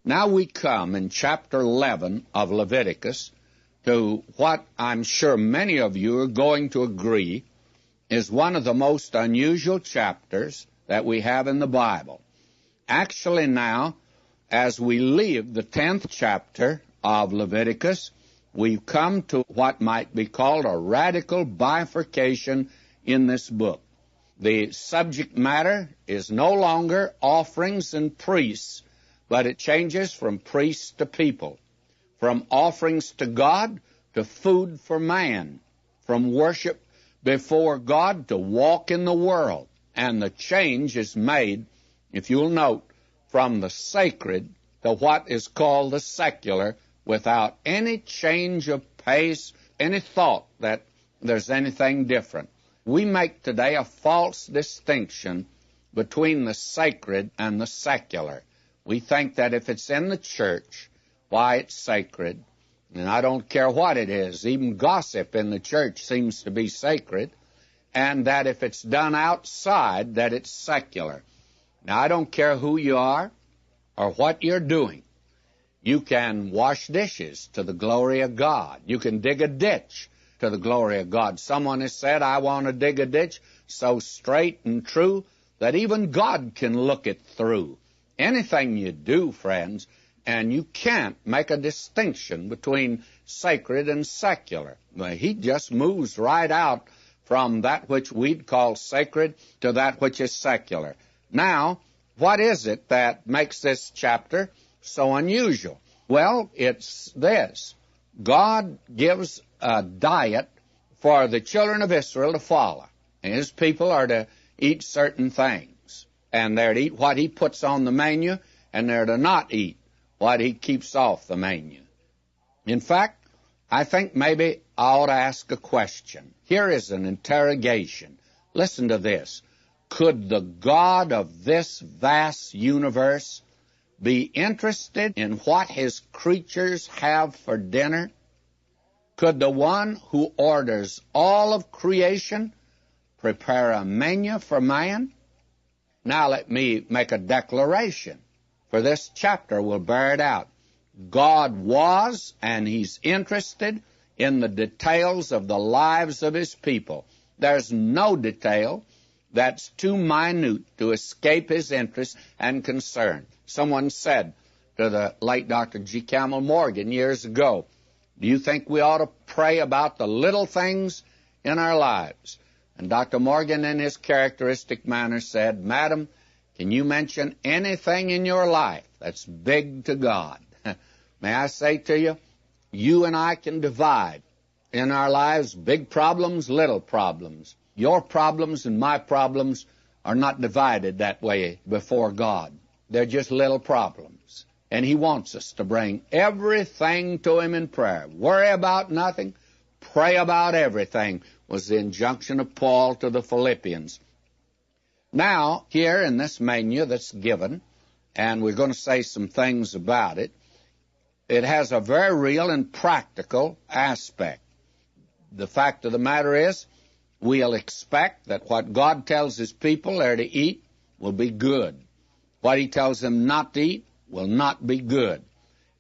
Now we come in chapter 11 of Leviticus to what I'm sure many of you are going to agree is one of the most unusual chapters that we have in the Bible. Actually now, as we leave the 10th chapter of Leviticus, we've come to what might be called a radical bifurcation in this book. The subject matter is no longer offerings and priests, but it changes from priests to people, from offerings to God to food for man, from worship before God to walk in the world. And the change is made, if you'll note, from the sacred to what is called the secular, without any change of pace, any thought that there's anything different. We make today a false distinction between the sacred and the secular. We think that if it's in the church, why, it's sacred. And I don't care what it is. Even gossip in the church seems to be sacred. And that if it's done outside, that it's secular. Now, I don't care who you are or what you're doing. You can wash dishes to the glory of God. You can dig a ditch to the glory of God. Someone has said, I want to dig a ditch so straight and true that even God can look it through. Anything you do, friends, and you can't make a distinction between sacred and secular. He just moves right out from that which we'd call sacred to that which is secular. Now, what is it that makes this chapter so unusual? Well, it's this. God gives a diet for the children of Israel to follow. And his people are to eat certain things. And they're to eat what he puts on the menu, and they're to not eat what he keeps off the menu. In fact, I think maybe I ought to ask a question. Here is an interrogation. Listen to this. Could the God of this vast universe be interested in what his creatures have for dinner? Could the one who orders all of creation prepare a menu for man? Now let me make a declaration, for this chapter will bear it out. God was, and he's interested in the details of the lives of his people. There's no detail that's too minute to escape his interest and concern. Someone said to the late Dr. G. Campbell Morgan years ago, do you think we ought to pray about the little things in our lives? And Dr. Morgan, in his characteristic manner, said, Madam, can you mention anything in your life that's big to God? May I say to you, you and I can divide in our lives big problems, little problems. Your problems and my problems are not divided that way before God. They're just little problems. And he wants us to bring everything to him in prayer. Worry about nothing, pray about everything, was the injunction of Paul to the Philippians. Now, here in this menu that's given, and we're going to say some things about it, it has a very real and practical aspect. The fact of the matter is, we'll expect that what God tells his people they're to eat will be good. What he tells them not to eat will not be good.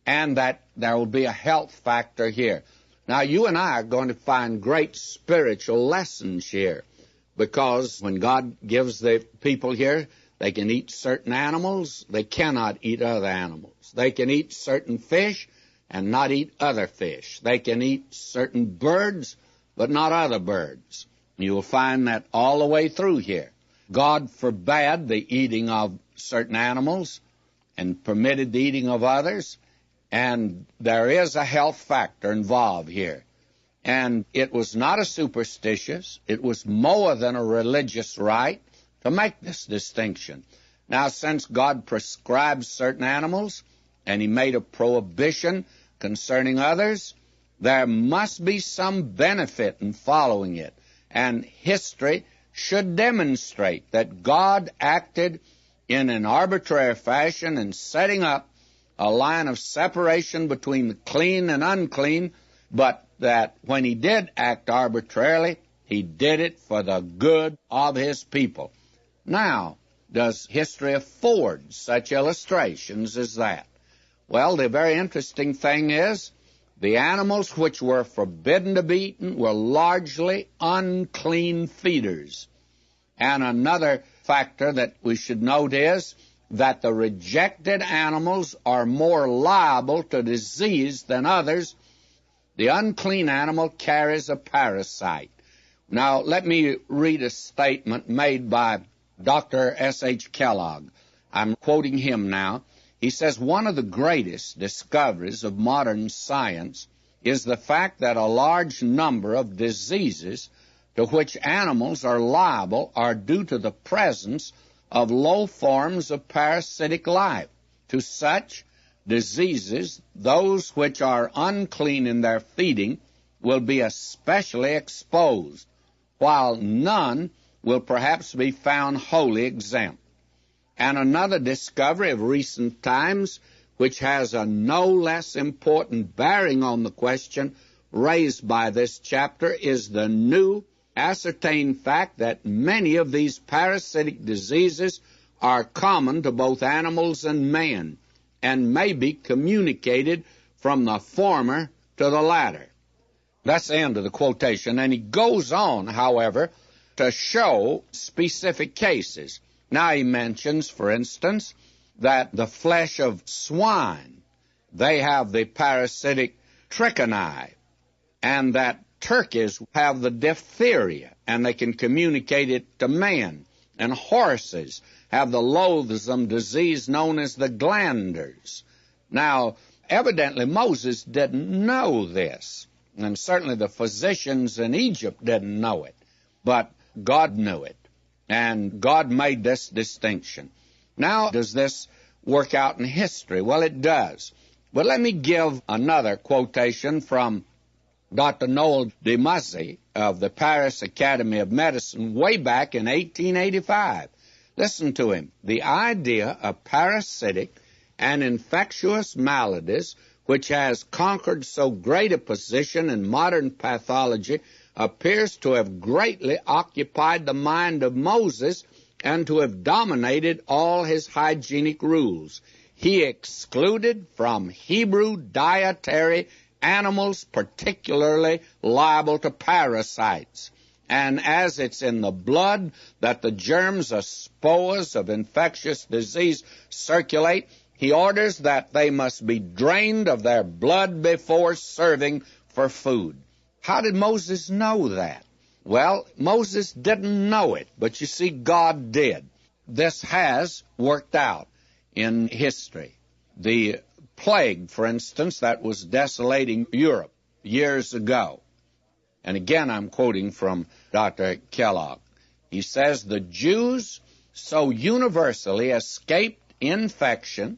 And that there will be a health factor here. Now, you and I are going to find great spiritual lessons here, because when God gives the people here, they can eat certain animals, they cannot eat other animals. They can eat certain fish and not eat other fish. They can eat certain birds, but not other birds. You will find that all the way through here. God forbade the eating of certain animals and permitted the eating of others, and there is a health factor involved here. And it was not a superstitious, it was more than a religious right to make this distinction. Now, since God prescribed certain animals and he made a prohibition concerning others, there must be some benefit in following it. And history should demonstrate that God acted in an arbitrary fashion in setting up a line of separation between the clean and unclean, but that when he did act arbitrarily, he did it for the good of his people. Now, does history afford such illustrations as that? Well, the very interesting thing is the animals which were forbidden to be eaten were largely unclean feeders. And another factor that we should note is that the rejected animals are more liable to disease than others. The unclean animal carries a parasite. Now, let me read a statement made by Dr. S.H. Kellogg. I'm quoting him now. He says, one of the greatest discoveries of modern science is the fact that a large number of diseases to which animals are liable are due to the presence of low forms of parasitic life. To such diseases, those which are unclean in their feeding will be especially exposed, while none will perhaps be found wholly exempt. And another discovery of recent times, which has a no less important bearing on the question raised by this chapter, is the new ascertained fact that many of these parasitic diseases are common to both animals and man, and may be communicated from the former to the latter. That's the end of the quotation. And he goes on, however, to show specific cases. Now he mentions, for instance, that the flesh of swine, they have the parasitic trichinae, and that turkeys have the diphtheria, and they can communicate it to man. And horses have the loathsome disease known as the glanders. Now, evidently Moses didn't know this, and certainly the physicians in Egypt didn't know it, but God knew it, and God made this distinction. Now, does this work out in history? Well, it does. But let me give another quotation from Dr. Noel DeMuzzi of the Paris Academy of Medicine way back in 1885. Listen to him. The idea of parasitic and infectious maladies, which has conquered so great a position in modern pathology, appears to have greatly occupied the mind of Moses and to have dominated all his hygienic rules. He excluded from Hebrew dietary animals particularly liable to parasites. And as it's in the blood that the germs or spores of infectious disease circulate, he orders that they must be drained of their blood before serving for food. How did Moses know that? Well, Moses didn't know it, but you see, God did. This has worked out in history. The plague, for instance, that was desolating Europe years ago. And again, I'm quoting from Dr. Kellogg. He says, the Jews so universally escaped infection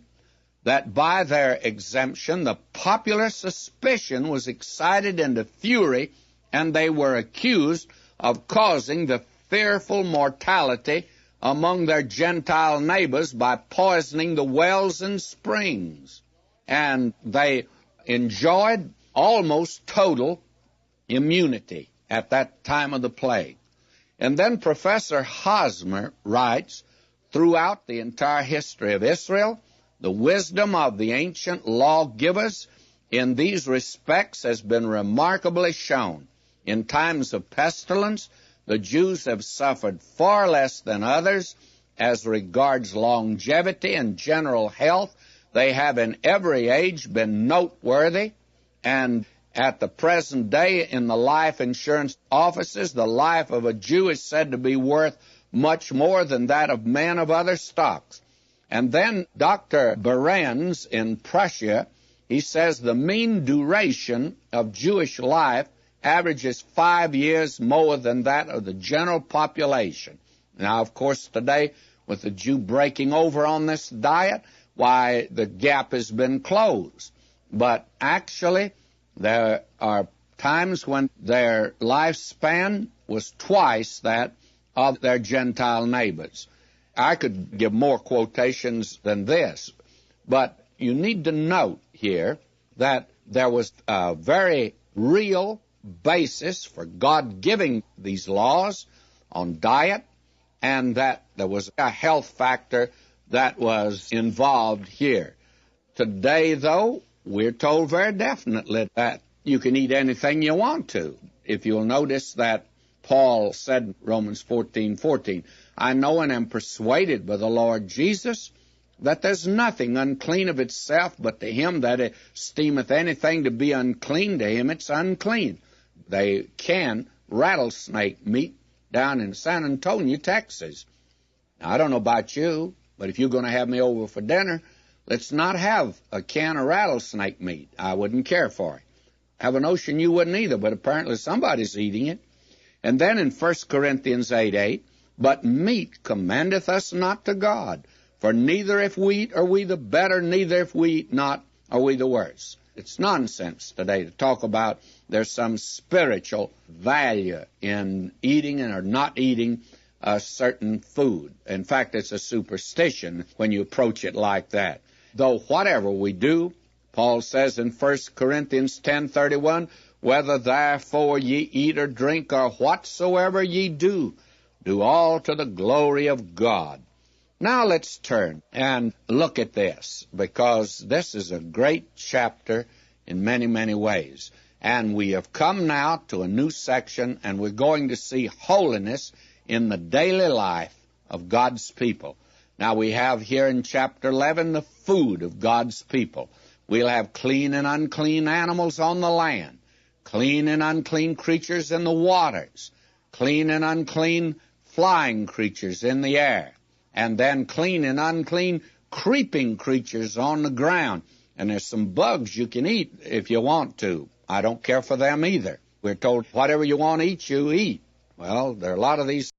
that by their exemption the popular suspicion was excited into fury, and they were accused of causing the fearful mortality among their Gentile neighbors by poisoning the wells and springs. And they enjoyed almost total immunity at that time of the plague. And then Professor Hosmer writes, throughout the entire history of Israel, the wisdom of the ancient lawgivers in these respects has been remarkably shown. In times of pestilence, the Jews have suffered far less than others as regards longevity and general health. They have in every age been noteworthy, and at the present day in the life insurance offices, the life of a Jew is said to be worth much more than that of men of other stocks. And then Dr. Behrens in Prussia, he says the mean duration of Jewish life averages 5 years more than that of the general population. Now, of course, today, with the Jew breaking over on this diet, why, the gap has been closed. But actually, there are times when their lifespan was twice that of their Gentile neighbors. I could give more quotations than this, but you need to note here that there was a very real basis for God giving these laws on diet, and that there was a health factor that was involved here. Today, though, we're told very definitely that you can eat anything you want to. If you'll notice that Paul said in Romans 14:14, I know and am persuaded by the Lord Jesus that there's nothing unclean of itself, but to him that esteemeth anything to be unclean, to him it's unclean. They can rattlesnake meat down in San Antonio, Texas. Now, I don't know about you, but if you're going to have me over for dinner, let's not have a can of rattlesnake meat. I wouldn't care for it. I have a notion you wouldn't either, but apparently somebody's eating it. And then in 1 Corinthians 8:8, but meat commendeth us not to God, for neither if we eat are we the better, neither if we eat not are we the worse. It's nonsense today to talk about there's some spiritual value in eating or not eating a certain food. In fact, it's a superstition when you approach it like that. Though whatever we do, Paul says in 1 Corinthians 10:31, whether therefore ye eat or drink or whatsoever ye do, do all to the glory of God. Now let's turn and look at this, because this is a great chapter in many, many ways. And we have come now to a new section, and we're going to see holiness in the daily life of God's people. Now we have here in chapter 11 the food of God's people. We'll have clean and unclean animals on the land, clean and unclean creatures in the waters, clean and unclean flying creatures in the air, and then clean and unclean creeping creatures on the ground. And there's some bugs you can eat if you want to. I don't care for them either. We're told whatever you want to eat, you eat. Well, there are a lot of these